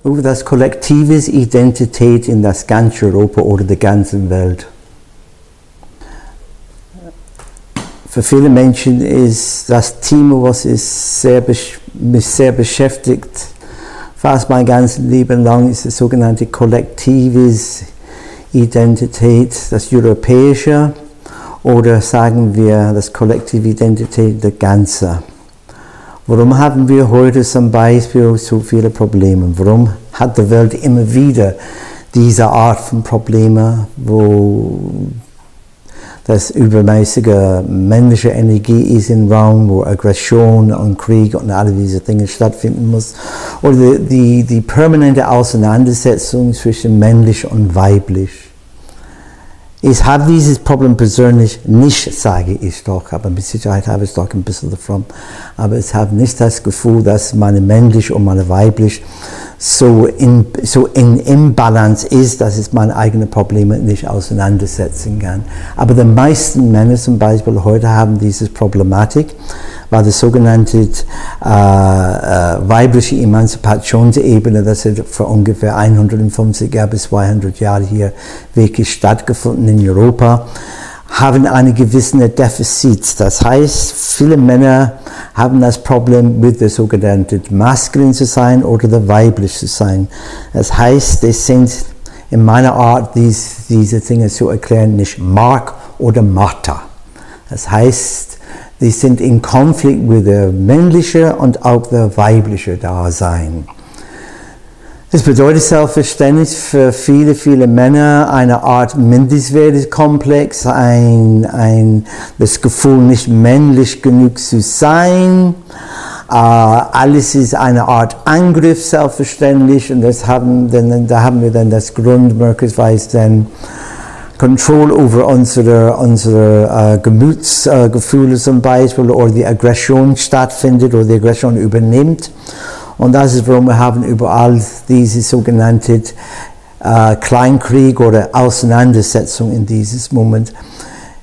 über das kollektive Identität in das ganze Europa oder der ganzen Welt. Für viele Menschen ist das Thema, was mich sehr beschäftigt, fast mein ganzes Leben lang, ist das sogenannte kollektive Identität, das Europäische, oder sagen wir das kollektive Identität der Ganze. Warum haben wir heute zum Beispiel so viele Probleme? Warum hat die Welt immer wieder diese Art von Probleme, wo das übermäßige männliche Energie ist im Raum, wo Aggression und Krieg und alle diese Dinge stattfinden muss? Oder die permanente Auseinandersetzung zwischen männlich und weiblich. Ich habe dieses Problem persönlich nicht, sage ich doch, aber mit Sicherheit habe ich doch ein bisschen davon. Aber ich habe nicht das Gefühl, dass meine männlich und meine weiblich so in Imbalance ist, dass ich meine eigenen Probleme nicht auseinandersetzen kann. Aber die meisten Männer zum Beispiel heute haben diese Problematik, weil die sogenannte weibliche Emanzipationsebene, das hat für ungefähr 150 Jahre bis 200 Jahre hier wirklich stattgefunden in Europa, haben eine gewisse Defizit. Das heißt, viele Männer haben das Problem mit der sogenannten maskulin zu sein oder der weiblich zu sein. Das heißt, das sind in meiner Art, diese Dinge zu erklären, nicht Mark oder Martha. Das heißt, die sind in Konflikt mit der männlichen und auch der weiblichen Dasein. Das bedeutet selbstverständlich für viele, viele Männer eine Art Mindestwertkomplex, das Gefühl, nicht männlich genug zu sein. Alles ist eine Art Angriff, selbstverständlich, und da haben wir dann das Grund, möglicherweise dann Kontrolle über unsere Gemütsgefühle zum Beispiel, oder die Aggression stattfindet oder die Aggression übernimmt. Und das ist, warum wir haben überall diese sogenannte Kleinkrieg oder Auseinandersetzung in diesem Moment.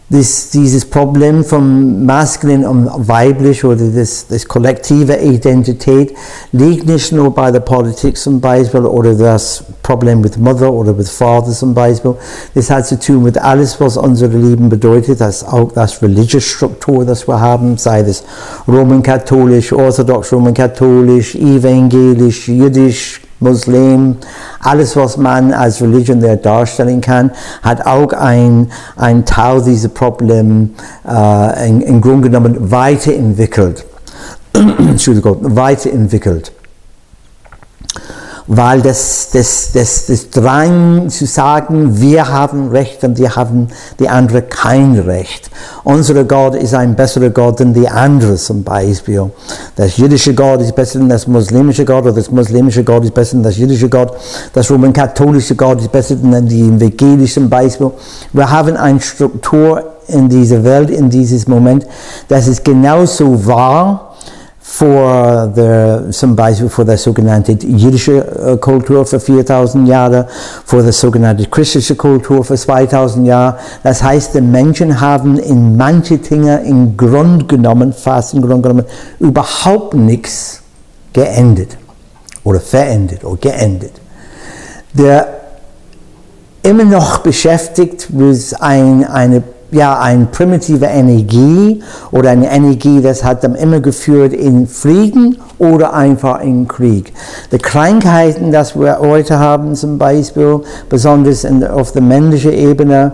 Dieses Problem von maskulin und weiblich oder das kollektive Identität liegt nicht nur bei der Politik zum Beispiel oder das Problem mit Mutter oder mit Vater zum Beispiel. Das hat zu tun mit alles, was unser Leben bedeutet, auch das religiöse Struktur, das wir haben, sei es römisch-katholisch, orthodox römisch-katholisch, evangelisch, jüdisch, Muslim, alles, was man als Religion darstellen kann, hat auch ein Teil dieser Probleme im Grunde genommen weiterentwickelt. Entschuldigung, weiterentwickelt. Weil das Drang zu sagen, wir haben Recht und die andere kein Recht. Unser Gott ist ein besserer Gott denn die andere zum Beispiel. Das jüdische Gott ist besser als das muslimische Gott, oder das muslimische Gott ist besser als das jüdische Gott. Das römisch-katholische Gott ist besser als die evangelische zum Beispiel. Wir haben eine Struktur in dieser Welt, in diesem Moment, dass es genauso war, zum Beispiel für die sogenannte jüdische Kultur für 4000 Jahre, für die sogenannte christliche Kultur für 2000 Jahre. Das heißt, die Menschen haben in manche Dinge im Grunde genommen überhaupt nichts geändert oder verändert oder geändert. Der immer noch beschäftigt mit eine primitive Energie oder eine Energie, das hat dann immer geführt in Frieden oder einfach in Krieg. Die Krankheiten, die wir heute haben zum Beispiel, besonders auf der männlichen Ebene,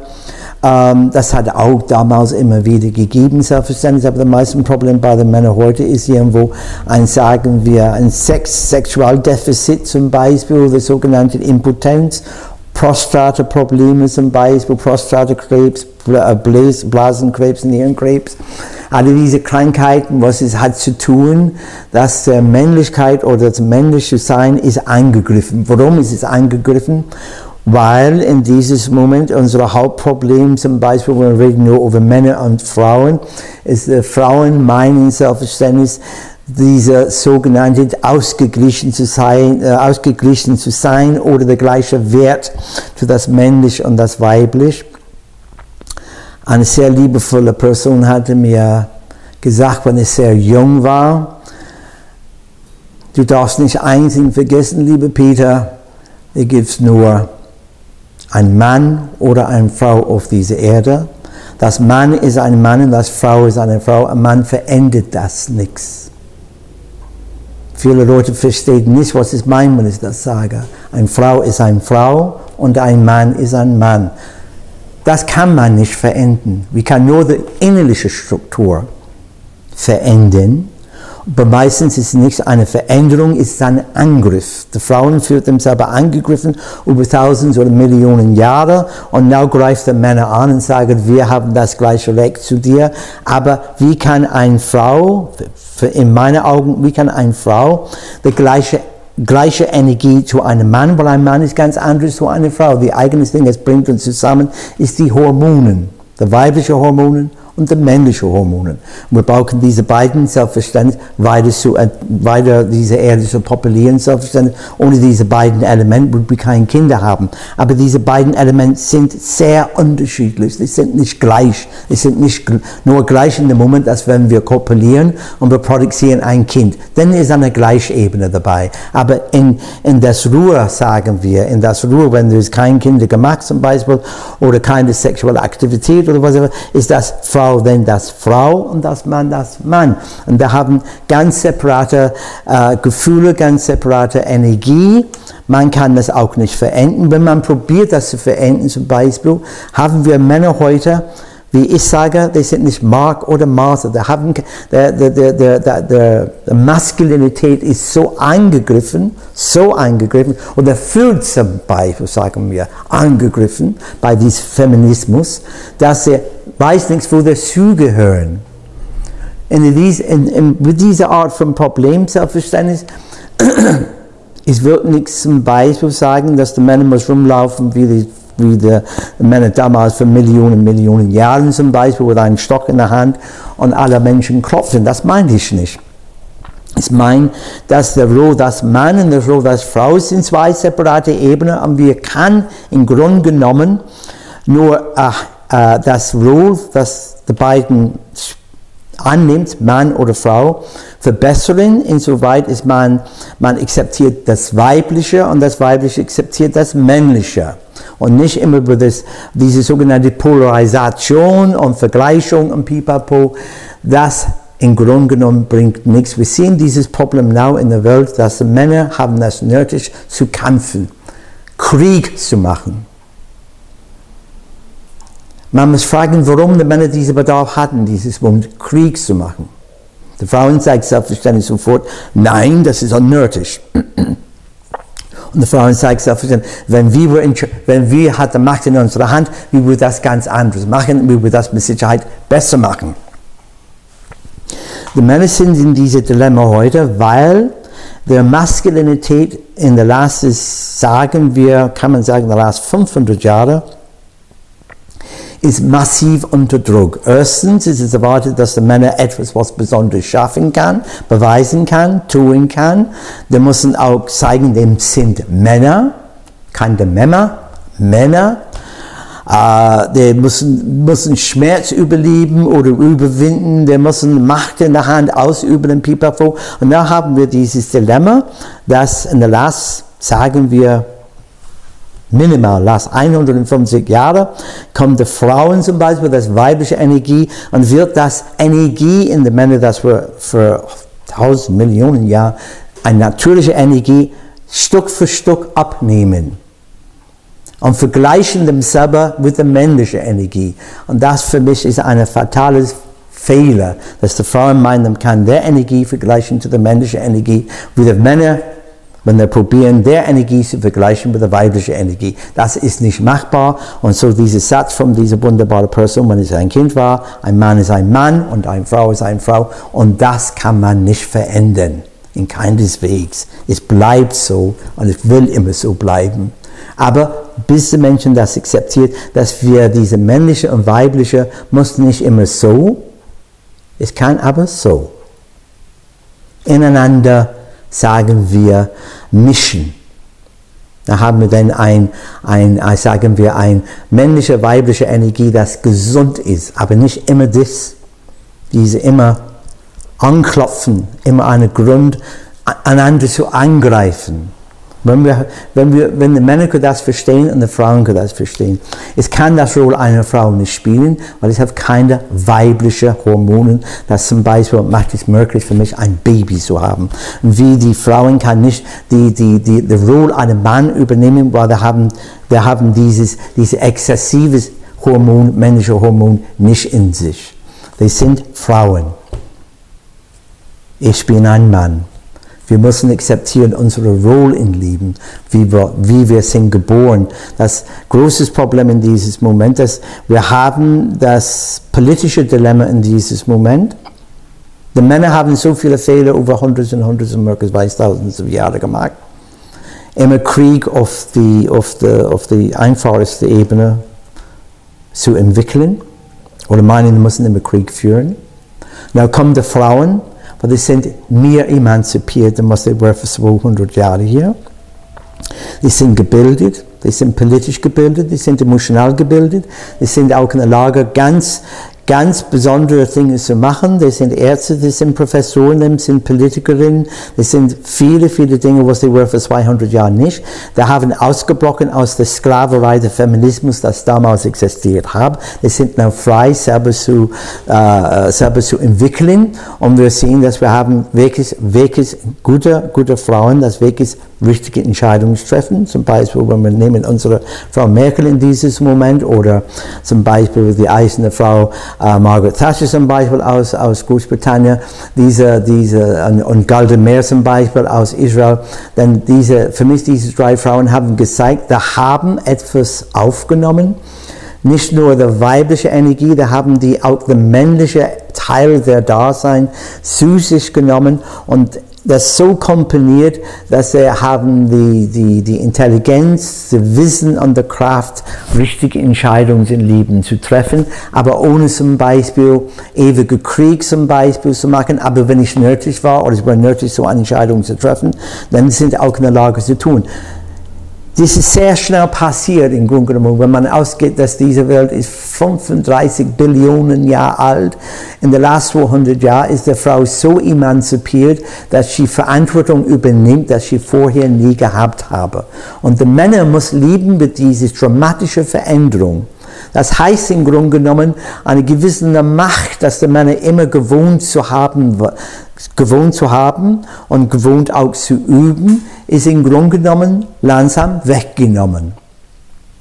das hat auch damals immer wieder gegeben, selbstverständlich, aber das meiste Problem bei den Männern heute ist irgendwo ein Sexualdefizit zum Beispiel, die sogenannte Impotenz, Prostataprobleme zum Beispiel, Prostatakrebs, Blasenkrebs, Nierenkrebs. Alle diese Krankheiten, was es hat zu tun, dass die Männlichkeit oder das männliche Sein ist angegriffen. Warum ist es angegriffen? Weil in diesem Moment unser Hauptproblem, zum Beispiel, wenn wir reden nur über Männer und Frauen, ist, Frauen meinen selbstverständlich, diese sogenannte ausgeglichen zu sein oder der gleiche Wert für das männlich und das weiblich. Eine sehr liebevolle Person hatte mir gesagt, wenn ich sehr jung war, Du darfst nicht eins vergessen, lieber Peter, es gibt nur einen Mann oder eine Frau auf dieser Erde. Das Mann ist ein Mann und das Frau ist eine Frau. Ein Mann verändert das nichts. Viele Leute verstehen nicht, was ich meine, wenn ich das sage. Eine Frau ist eine Frau und ein Mann ist ein Mann. Das kann man nicht verändern. Wir können nur die innerliche Struktur verändern. Aber meistens ist es nicht eine Veränderung, es ist ein Angriff. Die Frauen fühlen sich selber angegriffen über Tausende oder Millionen Jahre und now greift die Männer an und sagen, wir haben das gleiche Recht zu dir. Aber wie kann eine Frau, in meinen Augen, wie kann eine Frau die gleiche Energie zu einem Mann, weil ein Mann ist ganz anders zu einer Frau. Die eigene Ding, das bringt uns zusammen, ist die Hormonen, die weiblichen Hormonen und die männlichen Hormonen. Wir brauchen diese beiden selbstverständlich weiter diese Erde zu populieren, selbstverständlich. Ohne diese beiden Elemente würden wir keine Kinder haben. Aber diese beiden Elemente sind sehr unterschiedlich. Sie sind nicht gleich. Sie sind nicht nur gleich in dem Moment, als wenn wir kopulieren und wir produzieren ein Kind. Dann ist eine Gleichebene dabei. Aber in das Ruhe, sagen wir, in das Ruhe, wenn du kein Kind gemacht zum Beispiel oder keine sexuelle Aktivität oder was auch immer, ist das Frau, denn das Frau und das Mann. Und da haben ganz separate Gefühle, ganz separate Energie. Man kann das auch nicht verändern. Wenn man probiert, das zu verändern, zum Beispiel, haben wir Männer heute, wie ich sage, die sind nicht Mark oder Martha. Die Maskulinität ist so angegriffen, oder fühlt zum Beispiel, sagen wir, angegriffen bei diesem Feminismus, dass sie weiß nichts, wo sie zugehören. Mit dieser Art von Problem, Selbstverständnis, ich würde nichts zum Beispiel sagen, dass die Männer muss rumlaufen wie die Männer damals für Millionen Jahren zum Beispiel mit einem Stock in der Hand und alle Menschen klopfen. Das meine ich nicht. Ich meine, dass der Rolle des Mannes und der Rolle des Frau sind zwei separate Ebenen und wir können im Grunde genommen nur das Rolle, das die beiden annimmt, Mann oder Frau, verbessern, insoweit ist man akzeptiert das Weibliche und das Weibliche akzeptiert das Männliche. Und nicht immer über diese sogenannte Polarisation und Vergleichung und Pipapo, das im Grunde genommen bringt nichts. Wir sehen dieses Problem now in der Welt, dass die Männer haben das nötig zu kämpfen, Krieg zu machen. Man muss fragen, warum die Männer diesen Bedarf hatten, dieses Wunsch, Krieg zu machen. Die Frauen sagen selbstverständlich sofort, nein, das ist unnötig. Und die Frauen sagen selbstverständlich, wenn wir hatten die Macht in unserer Hand, wir würden das ganz anders machen, wir würden das mit Sicherheit besser machen. Die Männer sind in diesem Dilemma heute, weil der Maskulinität in der letzten, sagen wir, kann man sagen, in den letzten 500 Jahren, ist massiv unter Druck. Erstens ist es erwartet, dass die Männer etwas, was Besonderes schaffen kann, beweisen kann, tun kann. Die müssen auch zeigen, die sind Männer, keine Männer. Die müssen Schmerz überleben oder überwinden, die müssen Macht in der Hand ausüben im Pipapo. Und da haben wir dieses Dilemma, dass in der letzten, sagen wir, minimal, last 150 Jahre, kommt die Frauen zum Beispiel, das weibliche Energie, und wird das Energie in den Männern, das für 1000 Millionen Jahre, eine natürliche Energie, Stück für Stück abnehmen. Und vergleichen them selber mit der männlichen Energie. Und das für mich ist ein fatales Fehler, dass die Frauen meinen, man kann der Energie vergleichen zu der männlichen Energie, wie die Männer, wenn wir probieren, der Energie zu vergleichen mit der weiblichen Energie. Das ist nicht machbar. Und so dieser Satz von dieser wunderbaren Person, wenn es ein Kind war, ein Mann ist ein Mann und eine Frau ist eine Frau. Und das kann man nicht verändern. In keines Wegs. Es bleibt so und es will immer so bleiben. Aber bis die Menschen das akzeptiert, dass wir diese männliche und weibliche muss nicht immer so, es kann aber so. Ineinander, sagen wir, mischen. Da haben wir dann sagen wir, eine männliche, weibliche Energie, das gesund ist, aber nicht immer das, diese immer anklopfen, immer eine einander zu angreifen. Wenn die Männer das verstehen und die Frauen das verstehen. Es kann das Rolle einer Frau nicht spielen, weil es hat keine weiblichen Hormone. Das zum Beispiel macht es möglich für mich, ein Baby zu haben. Und wie die Frauen kann nicht die Rolle eines Mannes übernehmen, weil wir haben dieses exzessives Hormon, männliche Hormon nicht in sich. Die sind Frauen. Ich bin ein Mann. Wir müssen akzeptieren unsere Rolle im Leben, wie wir sind geboren. Das große Problem in diesem Moment ist, wir haben das politische Dilemma in diesem Moment. Die Männer haben so viele Fehler über hunderte und hunderte und möglicherweise tausende von Jahren gemacht. Immer Krieg auf die einfachste Ebene zu entwickeln. Oder meinen, wir müssen immer Krieg führen. Dann kommen die Frauen. Aber die sind mehr emanzipiert, als sie waren vor 200 Jahren hier. Die sind gebildet, die sind politisch gebildet, die sind emotional gebildet, die sind auch in der Lage, ganz besondere Dinge zu machen. Die sind Ärzte, die sind Professoren, die sind Politikerinnen, die sind viele Dinge, was sie waren vor 200 Jahren nicht. Die haben ausgebrochen aus der Sklaverei, der Feminismus, das damals existiert hat. Die sind now frei, selber zu entwickeln. Und wir sehen, dass wir haben wirklich gute Frauen, das wirklich richtige Entscheidungen treffen. Zum Beispiel, wenn wir nehmen unsere Frau Merkel in dieses Moment oder zum Beispiel die eiserne Frau Margaret Thatcher zum Beispiel aus Großbritannien, und Golda Meir zum Beispiel aus Israel. Denn für mich diese drei Frauen haben gezeigt, da haben etwas aufgenommen. Nicht nur die weibliche Energie, da haben die auch den männlichen Teil der Dasein zu sich genommen und das so komponiert, dass sie haben die Intelligenz, das Wissen und die Kraft, richtige Entscheidungen im Leben zu treffen, aber ohne zum Beispiel ewige Krieg zum Beispiel zu machen. Aber wenn es nötig war oder es war nötig, so eine Entscheidung zu treffen, dann sind sie auch in der Lage zu tun. Das ist sehr schnell passiert im Grunde genommen, wenn man ausgeht, dass diese Welt ist 35 Billionen Jahre alt. In den letzten 200 Jahren ist die Frau so emanzipiert, dass sie Verantwortung übernimmt, dass sie vorher nie gehabt habe. Und die Männer müssen leben mit dieser dramatischen Veränderung. Das heißt im Grunde genommen, eine gewisse Macht, dass die Männer immer gewohnt zu haben und gewohnt auch zu üben, ist im Grunde genommen langsam weggenommen.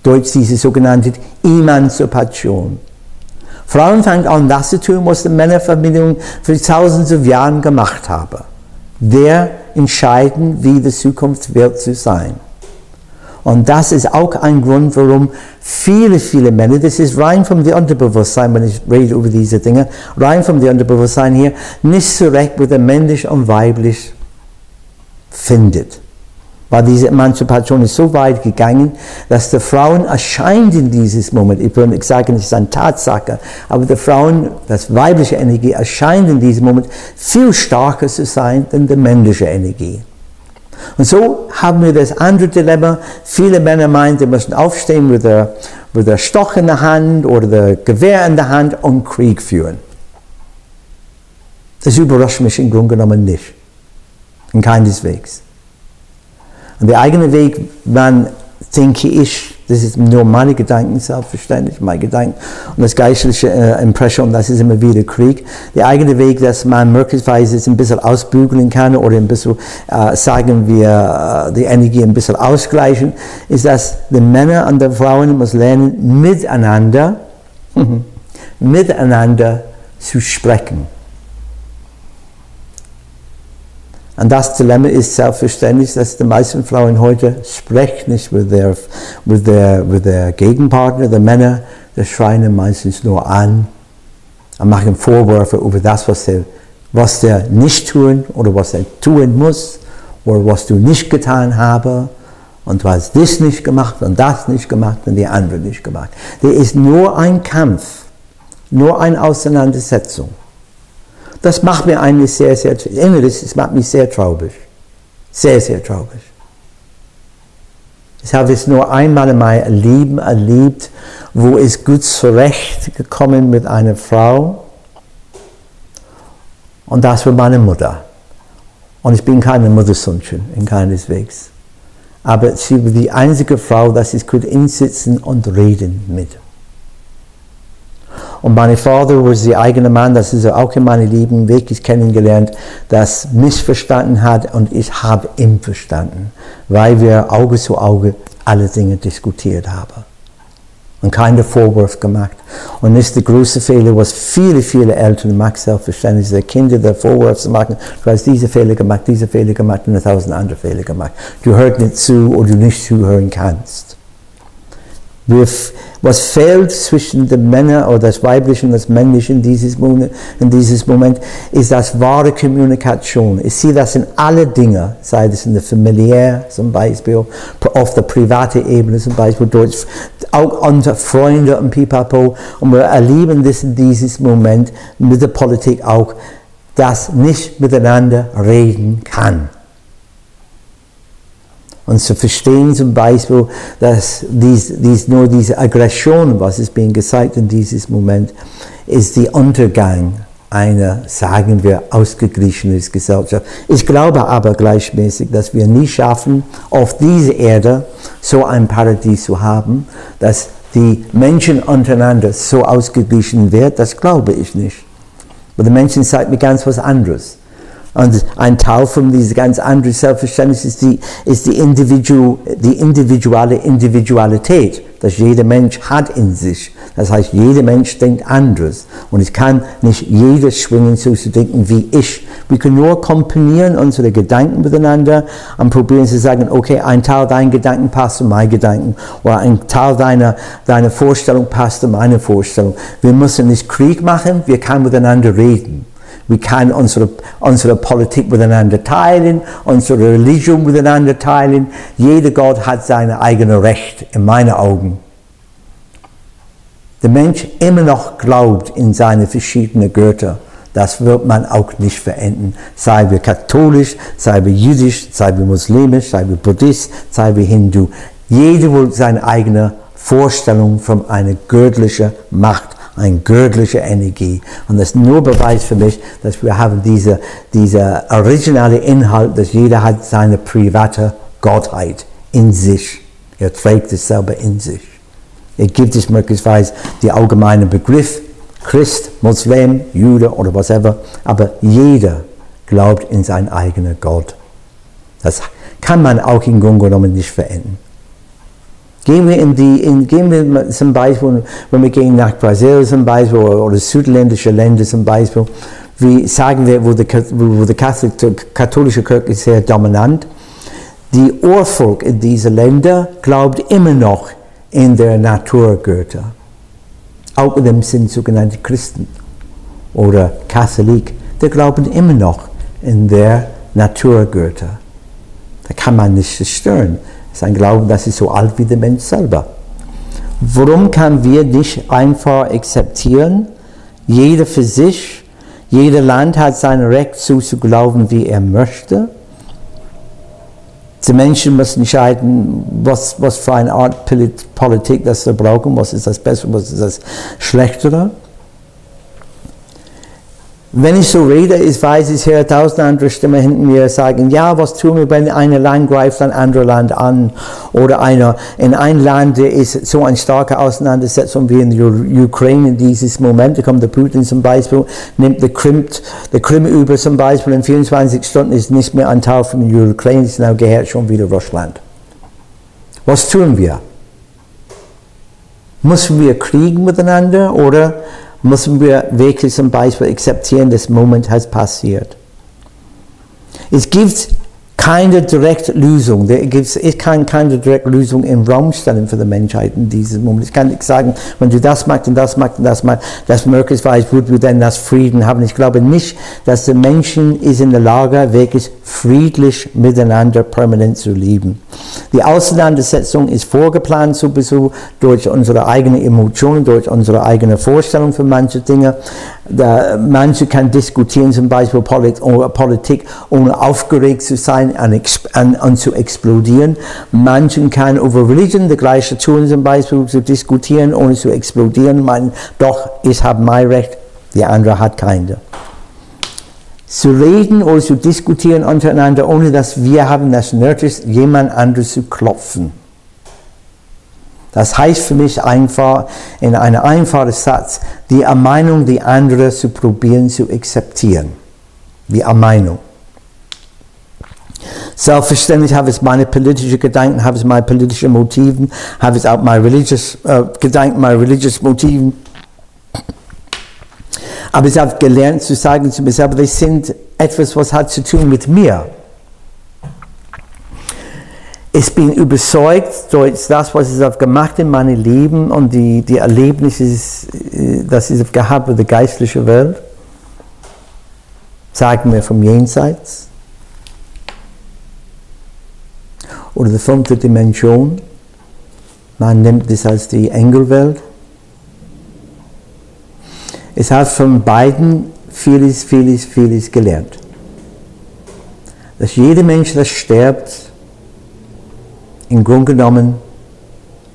Durch diese sogenannte Emanzipation. Frauen fangen an, das zu tun, was die Männerfamilien für tausende von Jahren gemacht haben. Wir entscheiden, wie die Zukunft wird zu sein. Und das ist auch ein Grund, warum viele Männer, das ist rein vom Unterbewusstsein, wenn ich rede über diese Dinge, rein vom Unterbewusstsein hier, nicht so recht mit dem männlich und weiblich findet. Weil diese Emanzipation ist so weit gegangen, dass die Frauen erscheint in diesem Moment, ich will nicht sagen, es ist eine Tatsache, aber die Frauen, das weibliche Energie erscheint in diesem Moment viel stärker zu sein, als die männliche Energie. Und so haben wir das andere Dilemma. Viele Männer meinen, sie müssen aufstehen mit der Stock in der Hand oder der Gewehr in der Hand und Krieg führen. Das überrascht mich im Grunde genommen nicht. Und keineswegs. Und der eigene Weg, man denke ich, das ist nur meine Gedanken, selbstverständlich, meine Gedanken und das geistliche Impression, das ist immer wieder Krieg. Der eigene Weg, dass man möglicherweise es ein bisschen ausbügeln kann oder ein bisschen, sagen wir, die Energie ein bisschen ausgleichen, ist, dass die Männer und die Frauen müssen lernen, miteinander zu sprechen. Und das Dilemma ist selbstverständlich, dass die meisten Frauen heute sprechen nicht mit der Gegenpartner. Die Männer, die schreien meistens nur an und machen Vorwürfe über das, was der nicht tun oder was er tun muss oder was du nicht getan habe und du hast das nicht gemacht und das nicht gemacht und die andere nicht gemacht. Der ist nur ein Kampf, nur eine Auseinandersetzung. Das macht mir eigentlich das macht mich sehr traurig. Sehr traurig. Ich habe es nur einmal in meinem Leben erlebt, wo es gut zurechtgekommen mit einer Frau. Und das war meine Mutter. Und ich bin keine Muttersöhnchen, in keineswegs. Aber sie war die einzige Frau, dass ich konnte hinsitzen und reden mit. Und mein Vater war der eigene Mann, das ist auch in meinem Leben wirklich kennengelernt, das mich verstanden hat und ich habe ihn verstanden, weil wir Auge zu Auge alle Dinge diskutiert haben. Und keinen Vorwurf gemacht. Und das ist der größte Fehler, was viele, viele Eltern machen, selbstverständlich, der Kinder der Vorwurf machen, du hast diese Fehler gemacht und 1000 andere Fehler gemacht. Du hörst nicht zu oder du nicht zuhören kannst. Was fehlt zwischen den Männern oder das Weibliche und das Männliche in dieses Moment, ist das wahre Kommunikation. Ich sehe das in alle Dinge, sei es in der familiären zum Beispiel, auf der privaten Ebene zum Beispiel, auch unter Freunden und Pipapo. Und wir erleben das in diesem Moment mit der Politik auch, dass nicht miteinander reden kann. Und zu verstehen zum Beispiel, dass nur diese Aggression, was ist being gezeigt in diesem Moment, ist der Untergang einer, sagen wir, ausgeglichenen Gesellschaft. Ich glaube aber gleichmäßig, dass wir nie schaffen, auf dieser Erde so ein Paradies zu haben, dass die Menschen untereinander so ausgeglichen wird, das glaube ich nicht. Aber die Menschen sagen mir ganz was anderes. Und ein Teil von dieser ganz anderen Selbstverständnis ist die individuelle Individualität, dass jeder Mensch hat in sich. Das heißt, jeder Mensch denkt anders. Und es kann nicht jeder schwingen, so zu denken wie ich. Wir können nur kombinieren unsere Gedanken miteinander und probieren zu sagen, okay, ein Teil deiner Gedanken passt zu meinen Gedanken oder ein Teil deiner Vorstellung passt zu meiner Vorstellung. Wir müssen nicht Krieg machen, wir können miteinander reden. Wir können unsere Politik miteinander teilen, unsere Religion miteinander teilen. Jeder Gott hat seine eigene Recht, in meinen Augen. Der Mensch immer noch glaubt in seine verschiedenen Götter. Das wird man auch nicht verändern. Sei wir katholisch, sei wir jüdisch, sei wir muslimisch, sei wir Buddhist, sei wir Hindu. Jeder will seine eigene Vorstellung von einer göttlichen Macht, eine göttliche Energie. Und das ist nur Beweis für mich, dass wir haben dieser originale Inhalt, dass jeder hat seine private Gottheit in sich. Er trägt es selber in sich. Er gibt es möglicherweise den allgemeinen Begriff, Christ, Muslim, Jude oder whatever, aber jeder glaubt in seinen eigenen Gott. Das kann man auch im Grunde genommen nicht verändern. Gehen wir zum Beispiel, wenn wir gehen nach Brasilien zum Beispiel oder südländische Länder zum Beispiel, wie sagen wir, wo die katholische Kirche ist sehr dominant. Die Urvolk in diesen Ländern glaubt immer noch in der Naturgötter. Auch in dem sind sogenannte Christen oder Katholik. Die glauben immer noch in der Naturgötter. Da kann man nicht zerstören. Das ist ein Glauben, das ist so alt wie der Mensch selber. Warum können wir nicht einfach akzeptieren, jeder für sich, jeder Land hat sein Recht zu glauben, wie er möchte? Die Menschen müssen entscheiden, was für eine Art Politik das sie brauchen, was ist das Bessere, was ist das Schlechtere. Wenn ich so rede, ich weiß, ich höre 1000 andere Stimmen hinter mir sagen, ja, was tun wir, wenn ein Land greift ein anderes Land an? Oder in ein Land ist so eine starke Auseinandersetzung wie in der Ukraine in dieses Moment, da kommt der Putin zum Beispiel, nimmt der Krim über zum Beispiel, in 24 Stunden ist nicht mehr ein Teil von der Ukraine, es gehört schon wieder Russland. Was tun wir? Müssen wir kriegen miteinander oder müssen wir wirklich zum Beispiel akzeptieren, dass der Moment hat passiert? Es gibt keine direkte Lösung. Ich kann keine direkte Lösung im Raum stellen für die Menschheit in diesem Moment. Ich kann nicht sagen, wenn du das machst und das machst und das machst, dass möglicherweise würden wir dann das Frieden haben. Ich glaube nicht, dass die Menschen ist in der Lage, wirklich friedlich miteinander permanent zu leben. Die Auseinandersetzung ist vorgeplant sowieso durch unsere eigenen Emotionen, durch unsere eigene Vorstellung für manche Dinge. Manche kann diskutieren, zum Beispiel Politik, ohne aufgeregt zu sein und zu explodieren. Manche kann über Religion die gleiche tun, zum Beispiel zu diskutieren, ohne zu explodieren. Meinen, doch, ich habe mein Recht, die andere hat keine. zu reden oder zu diskutieren untereinander, ohne dass wir haben das nötig, jemand anderes zu klopfen. Das heißt für mich einfach, in einem einfachen Satz, die Meinung, die andere zu probieren, zu akzeptieren. Die Meinung. Selbstverständlich habe ich meine politischen Gedanken, habe ich meine politischen Motiven, habe ich auch meine religious Gedanken, meine religious Motiven. Aber ich habe gelernt zu sagen zu mir selber, das sind etwas, was hat zu tun mit mir. Ich bin überzeugt durch das, was ich habe gemacht in meinem Leben und die Erlebnisse, das ich gehabt in der geistlichen Welt, sagen wir vom Jenseits oder die 5. Dimension. Man nimmt das als die Engelwelt. Ich habe von beiden vieles gelernt. Dass jeder Mensch, der stirbt, im Grunde genommen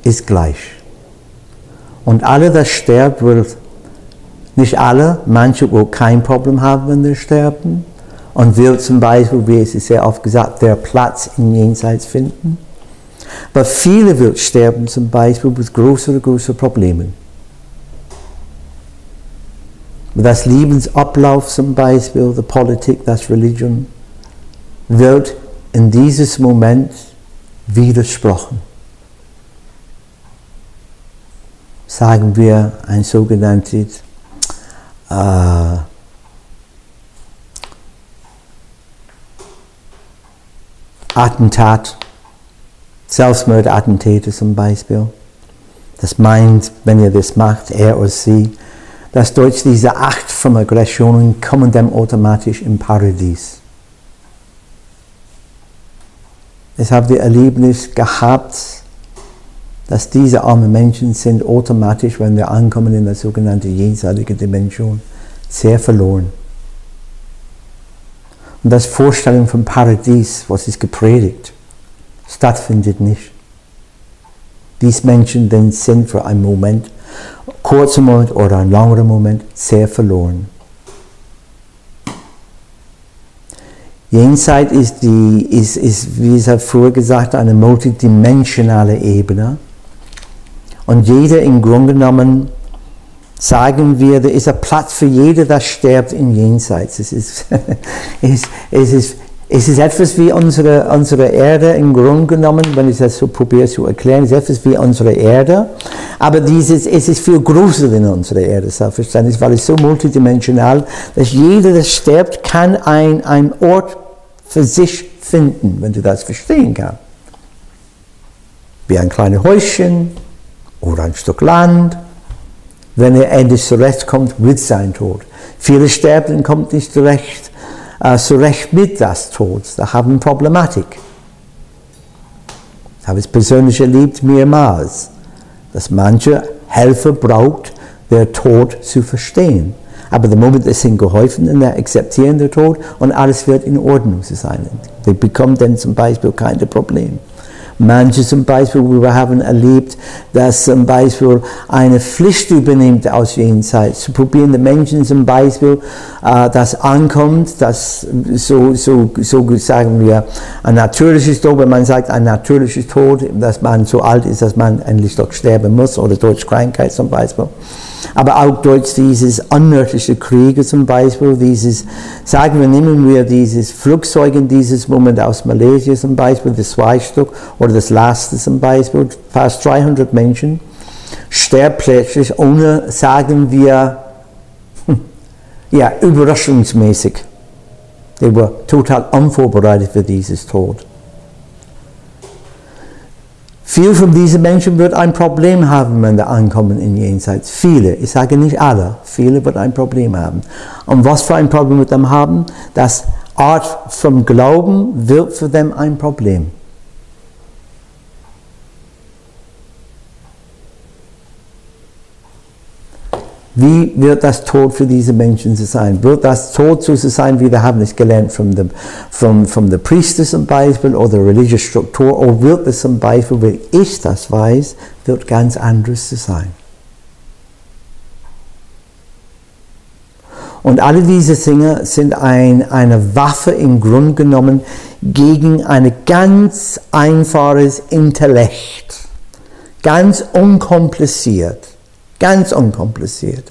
ist gleich. Und alle, das sterben, wird nicht alle, manche will kein Problem haben, wenn sie sterben und will zum Beispiel, wie es ist sehr oft gesagt, der Platz im Jenseits finden. Aber viele will sterben zum Beispiel mit großen Problemen. Das Lebensablauf zum Beispiel, die Politik, das Religion, wird in dieses Moment widersprochen. Sagen wir ein sogenanntes Attentat, Selbstmordattentäter zum Beispiel. Das meint, wenn ihr das macht, er oder sie, dass durch diese Akt von Aggressionen kommen dann automatisch im Paradies. Ich habe das Erlebnis gehabt, dass diese armen Menschen sind automatisch, wenn wir ankommen in der sogenannten jenseitige Dimension, sehr verloren. Und das Vorstellung vom Paradies, was ist gepredigt, stattfindet nicht. Diese Menschen dann sind für einen Moment, kurzen Moment oder einen längeren Moment, sehr verloren. Jenseits ist, wie ich habe früher gesagt, eine multidimensionale Ebene. Und jeder im Grunde genommen, sagen wir, da ist ein Platz für jeder, der stirbt im Jenseits. Es ist etwas wie unsere Erde im Grunde genommen, wenn ich das so probiere zu erklären, es ist etwas wie unsere Erde, aber es ist viel größer in unserer Erde, selbstverständlich, weil es so multidimensional, dass jeder, der stirbt, kann einen Ort für sich finden, wenn du das verstehen kannst. Wie ein kleines Häuschen oder ein Stück Land, wenn er endlich zurechtkommt mit seinem Tod. Viele sterben und kommen nicht zurecht mit das Tod. Da haben wir Problematik. Ich habe es persönlich erlebt mehrmals, dass manche Helfer braucht, der Tod zu verstehen. Aber der Moment ist ihnen geholfen und er akzeptieren den Tod und alles wird in Ordnung sein. Die bekommen dann zum Beispiel keine Probleme. Manche zum Beispiel, wir haben erlebt, dass zum Beispiel eine Pflicht übernimmt aus Jenseits, zu probieren, die Menschen zum Beispiel, das ankommt, das so sagen wir, ein natürliches Tod, wenn man sagt, ein natürliches Tod, dass man so alt ist, dass man endlich doch sterben muss, oder durch Krankheit zum Beispiel. Aber auch durch dieses unnötige Kriege zum Beispiel, nehmen wir dieses Flugzeug in dieses Moment aus Malaysia zum Beispiel, das 2 Stück, oder das letzte zum Beispiel, fast 300 Menschen, sterben plötzlich ohne, sagen wir, überraschungsmäßig. Die waren total unvorbereitet für dieses Tod. Viele von diesen Menschen wird ein Problem haben, wenn sie ankommen in Jenseits. Viele, ich sage nicht alle, viele wird ein Problem haben. Und was für ein Problem wird sie haben? Das Art vom Glauben wird für them ein Problem. Wie wird das Tod für diese Menschen sein? Wird das Tod so sein, wie wir haben es gelernt von den Priestern zum Beispiel oder religiöse Struktur, oder wird es zum Beispiel, wie ich das weiß, wird ganz anders sein? Und alle diese Dinge sind eine Waffe im Grunde genommen gegen ein ganz einfaches Intellekt. Ganz unkompliziert. Ganz unkompliziert.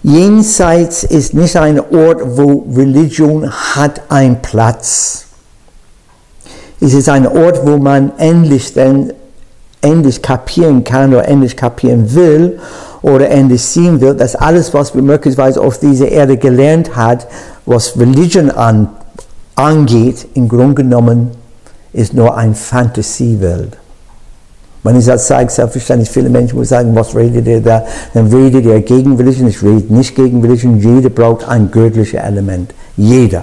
Jenseits ist nicht ein Ort, wo Religion hat einen Platz. Es ist ein Ort, wo man endlich kapieren kann oder endlich kapieren will oder endlich sehen will, dass alles, was wir möglicherweise auf dieser Erde gelernt hat, was Religion angeht, im Grunde genommen ist nur eine Fantasiewelt. Wenn ich das sage, selbstverständlich, viele Menschen muss sagen, was redet ihr da? Dann redet ihr gegen Religion. Ich rede nicht gegen Religion. Jeder braucht ein göttliches Element. Jeder.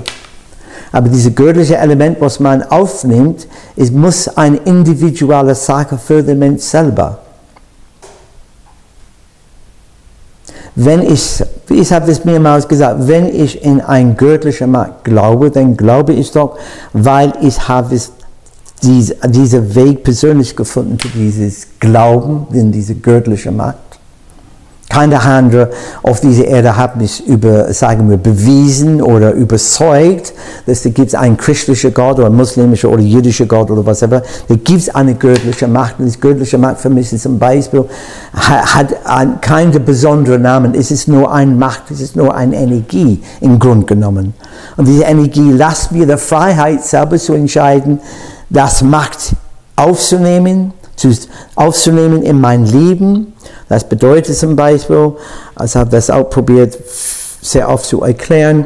Aber dieses göttliche Element, was man aufnimmt, muss eine individuelle Sache für den Mensch selber. Ich habe das mehrmals gesagt, wenn ich in ein göttliches Macht glaube, dann glaube ich doch, weil ich habe diesen Weg persönlich gefunden zu dieses Glauben in diese göttliche Macht. Keine andere auf dieser Erde hat mich sagen wir, bewiesen oder überzeugt, dass da gibt es einen christlichen Gott oder einen muslimischen oder jüdischen Gott oder was auch. Da gibt es eine göttliche Macht. Und diese göttliche Macht für mich ist zum Beispiel, hat keinen besonderen Namen. Es ist nur eine Macht, es ist nur eine Energie im Grunde genommen. Und diese Energie lässt mir die Freiheit, selber zu entscheiden, das Macht aufzunehmen in mein Leben. Das bedeutet zum Beispiel, ich habe das auch probiert sehr oft zu erklären,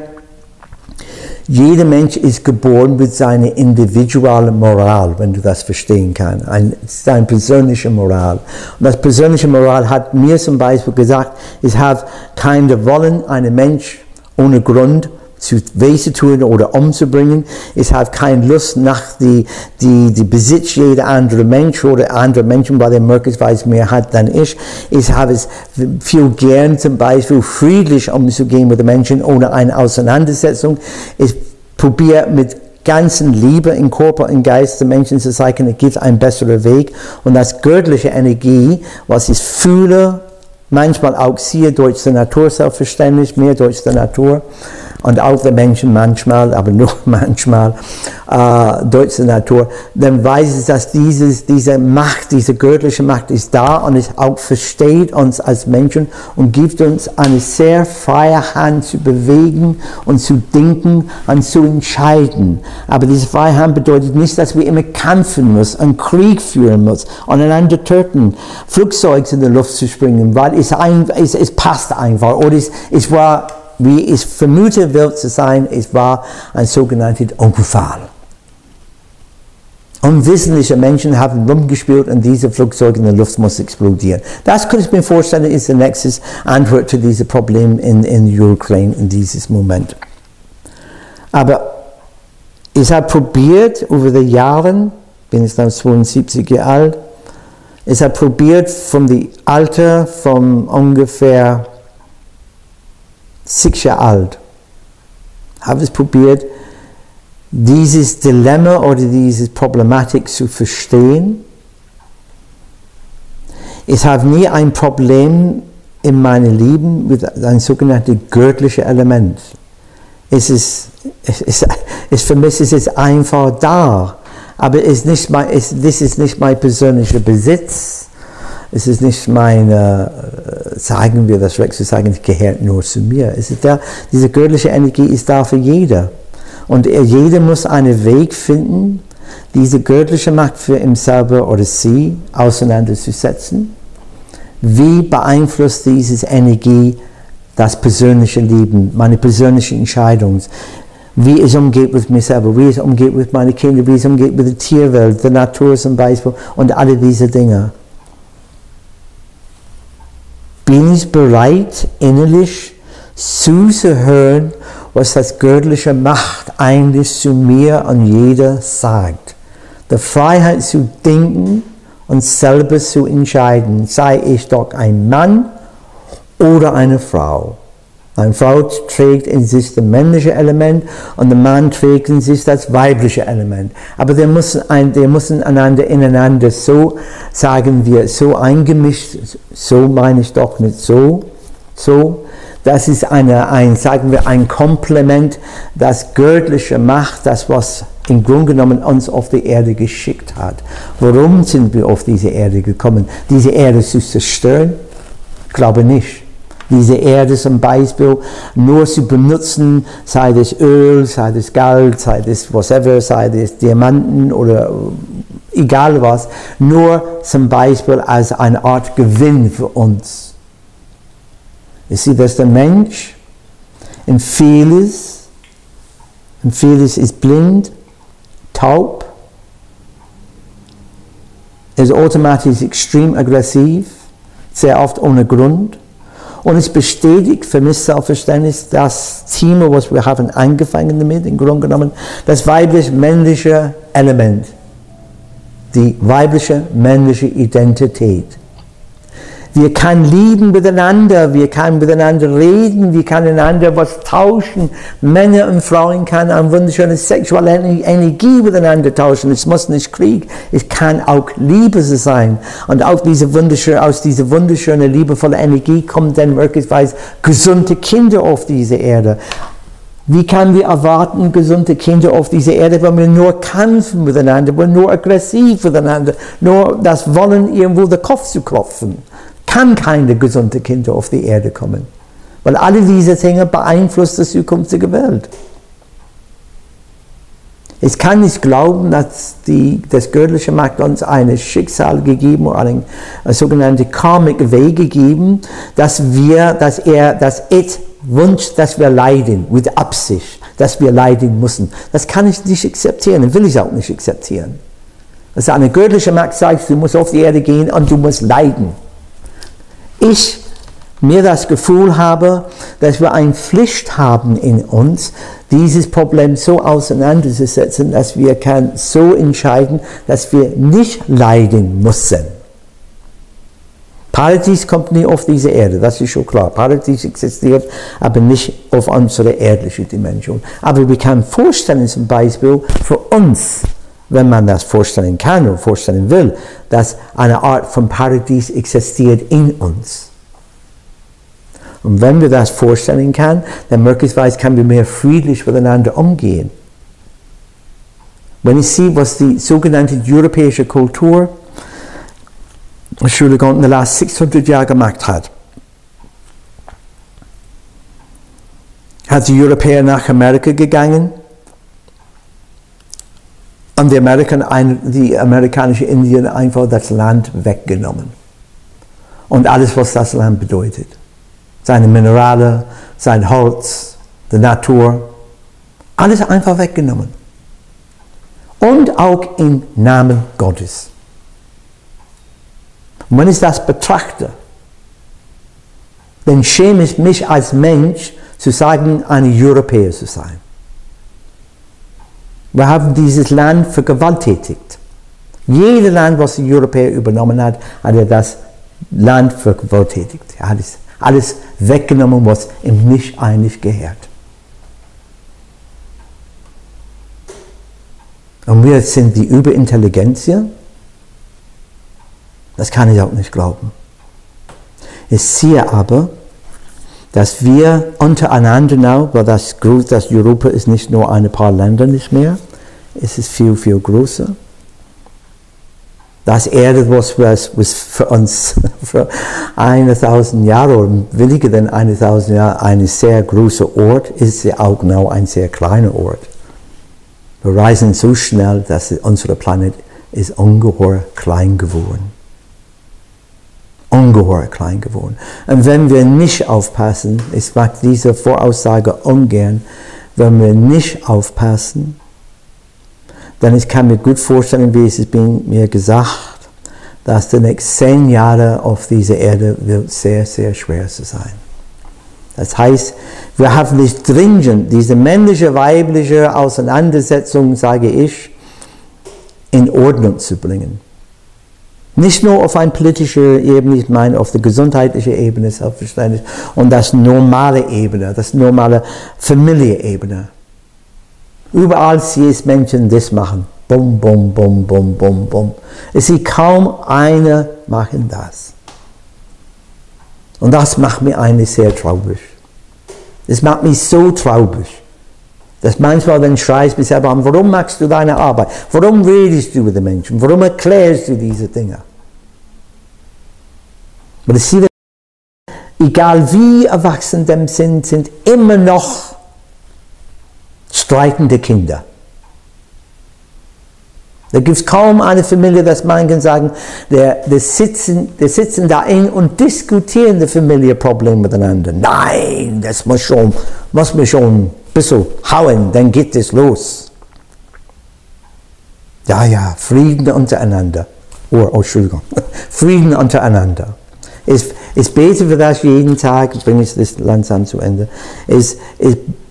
jeder Mensch ist geboren mit seiner individuellen Moral, wenn du das verstehen kannst. Es ist eine persönliche Moral. Und das persönliche Moral hat mir zum Beispiel gesagt, ich habe kein Wollen, einen Mensch ohne Grund zu weh zu tun oder umzubringen. Ich habe keine Lust nach die Besitz jeder andere Mensch oder andere Menschen, weil er möglicherweise mehr hat dann ich. Ich habe es viel gern, zum Beispiel friedlich umzugehen mit den Menschen ohne eine Auseinandersetzung. Ich probiere mit ganzen Liebe im Körper und Geist den Menschen zu zeigen, es gibt einen besseren Weg. Und das göttliche Energie, was ich fühle, manchmal auch sehe durch die Natur selbstverständlich, mehr durch die Natur, und auch der Menschen manchmal, aber nur manchmal, durch die Natur, dann weiß ich, dass diese Macht, diese göttliche Macht ist da und es auch versteht uns als Menschen und gibt uns eine sehr freie Hand zu bewegen und zu denken und zu entscheiden. Aber diese freie Hand bedeutet nicht, dass wir immer kämpfen müssen, einen Krieg führen müssen und einander töten, Flugzeuge in die Luft zu springen, weil es passt einfach oder es war, wie ich vermute wird zu sein, es war ein sogenannter Unfall. Unwissentliche Menschen haben rumgespielt und diese Flugzeuge in der Luft muss explodieren. Das könnte ich mir vorstellen, ist die nächste Antwort zu diesem Problem in Ukraine in diesem Moment. Aber ich habe probiert, über die Jahre, bin ich dann 72 Jahre alt, ich habe probiert, vom Alter von ungefähr 6 Jahre alt, habe es probiert, dieses Dilemma oder diese Problematik zu verstehen. Ich habe nie ein Problem in meinem Leben mit einem sogenannten göttlichen Element. Für mich ist es einfach da, aber das ist nicht mein persönlicher Besitz. Es ist nicht sagen wir das recht zu sagen, es gehört nur zu mir. Diese göttliche Energie ist da für jeder. Und jeder muss einen Weg finden, diese göttliche Macht für ihn selber oder sie auseinanderzusetzen. Wie beeinflusst diese Energie das persönliche Leben, meine persönliche Entscheidung? Wie es umgeht mit mir selber, wie es umgeht mit meinen Kindern, wie es umgeht mit der Tierwelt, der Natur zum Beispiel und alle diese Dinge. Bin ich bereit, innerlich zuzuhören, was das göttliche Macht eigentlich zu mir und jeder sagt? Die Freiheit zu denken und selber zu entscheiden, sei ich doch ein Mann oder eine Frau. Eine Frau trägt in sich das männliche Element und der Mann trägt in sich das weibliche Element. Aber die müssen ineinander so, sagen wir, so eingemischt, so meine ich doch nicht so, Das ist sagen wir, ein Komplement, das Göttliche macht, das was im Grunde genommen uns auf die Erde geschickt hat. Warum sind wir auf diese Erde gekommen? Diese Erde zu zerstören? Ich glaube nicht. Diese Erde zum Beispiel nur zu benutzen, sei das Öl, sei das Gold, sei das whatever, sei das Diamanten oder egal was, nur zum Beispiel als eine Art Gewinn für uns. Ich sehe, dass der Mensch in vieles ist blind, taub, ist automatisch extrem aggressiv, sehr oft ohne Grund. Und es bestätigt für mich selbstverständlich das Thema, was wir haben angefangen damit, im Grunde genommen, das weiblich-männliche Element, die weibliche-männliche Identität. Wir können lieben miteinander, wir können miteinander reden, wir können einander was tauschen. Männer und Frauen können eine wunderschöne sexuelle Energie miteinander tauschen. Es muss nicht Krieg, es kann auch Liebe sein. Und auch aus dieser wunderschönen, liebevollen Energie kommen dann möglicherweise gesunde Kinder auf diese Erde. Wie können wir erwarten, gesunde Kinder auf dieser Erde, wenn wir nur kämpfen miteinander, wenn wir nur aggressiv miteinander, nur das Wollen, irgendwo den Kopf zu klopfen? Kann keine gesunde Kinder auf die Erde kommen. Weil alle diese Dinge beeinflussen die zukünftige Welt. Ich kann nicht glauben, dass das Göttliche macht uns ein Schicksal gegeben oder einen sogenannten Karmic Weg gegeben, dass es wünscht, dass wir leiden, mit Absicht, dass wir leiden müssen. Das kann ich nicht akzeptieren, will ich auch nicht akzeptieren. Dass eine göttliche Macht sagt, du musst auf die Erde gehen und du musst leiden. Mir das Gefühl habe, dass wir eine Pflicht haben in uns, dieses Problem so auseinanderzusetzen, dass wir so entscheiden, dass wir nicht leiden müssen. Paradies kommt nie auf diese Erde, das ist schon klar. Paradies existiert, aber nicht auf unsere erdliche Dimension. Aber wir können vorstellen, zum Beispiel für uns, wenn man das vorstellen kann und vorstellen will, dass eine Art von Paradies existiert in uns. Und wenn wir das vorstellen können, dann möglicherweise können wir mehr friedlich miteinander umgehen. Wenn ich sehe, was die sogenannte europäische Kultur, Entschuldigung, in den letzten 600 Jahren gemacht hat, die Europäer nach Amerika gegangen, und die amerikanische Indien einfach das Land weggenommen. Und alles, was das Land bedeutet. Seine Minerale, sein Holz, die Natur, alles einfach weggenommen. Und auch im Namen Gottes. Und wenn ich das betrachte, dann schäme ich mich als Mensch zu sagen, ein Europäer zu sein. Wir haben dieses Land vergewaltigt. Jedes Land, was die Europäer übernommen hat, hat er das Land vergewaltigt. Er hat alles weggenommen, was ihm nicht eigentlich gehört. Und wir sind die Überintelligenz. Das kann ich auch nicht glauben. Ich sehe aber, dass wir untereinander now, weil das Europa ist nicht nur ein paar Länder nicht mehr, es ist viel, viel größer. Das Erde, was für uns für 1000 Jahre oder weniger denn 1000 Jahre ein sehr großer Ort, ist ja auch now ein sehr kleiner Ort. Wir reisen so schnell, dass unser Planet ist ungeheuer klein geworden. Ungeheuer klein geworden. Und wenn wir nicht aufpassen, ich mag diese Voraussage ungern, wenn wir nicht aufpassen, dann ich kann mir gut vorstellen, wie es ist mir gesagt, dass die nächsten 10 Jahre auf dieser Erde wird sehr, sehr schwer zu sein. Das heißt, wir haben nicht dringend diese männliche, weibliche Auseinandersetzung, sage ich, in Ordnung zu bringen. Nicht nur auf einer politischen Ebene, ich meine auf der gesundheitlichen Ebene selbstverständlich und das normale Ebene, das normale Familienebene. Überall sehe ich Menschen das machen. Bum, bum, bum, bum, bum, bum. Ich sehe kaum eine machen das. Und das macht mir eigentlich sehr traurig. Das macht mich so traurig, dass manchmal dann schreist du selber an, warum machst du deine Arbeit? Warum redest du mit den Menschen? Warum erklärst du diese Dinge? Aber das sieht, egal wie erwachsen die sind immer noch streitende Kinder. Da gibt es kaum eine Familie, dass man kann sagen, die sitzen da ein und diskutieren die Familienprobleme miteinander. Nein, das muss man schon ein bisschen hauen, dann geht es los. Ja, Frieden untereinander. Entschuldigung, Frieden untereinander. Ich bete für das jeden Tag, ich bringe es langsam zu Ende. Ich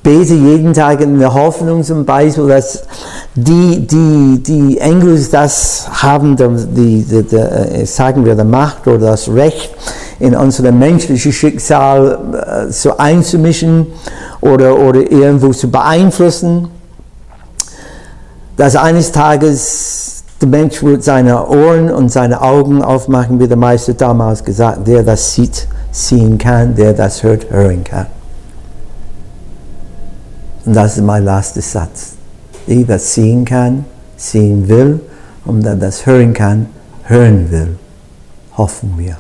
bete jeden Tag in der Hoffnung zum Beispiel, dass die Engels das haben, sagen wir, die Macht oder das Recht, in unser menschliches Schicksal so einzumischen oder irgendwo zu beeinflussen, dass eines Tages der Mensch wird seine Ohren und seine Augen aufmachen, wie der Meister damals gesagt, der das sieht, sehen kann, der das hört, hören kann. Und das ist mein letzter Satz. Der das sehen kann, sehen will, und der das hören kann, hören will. Hoffen wir.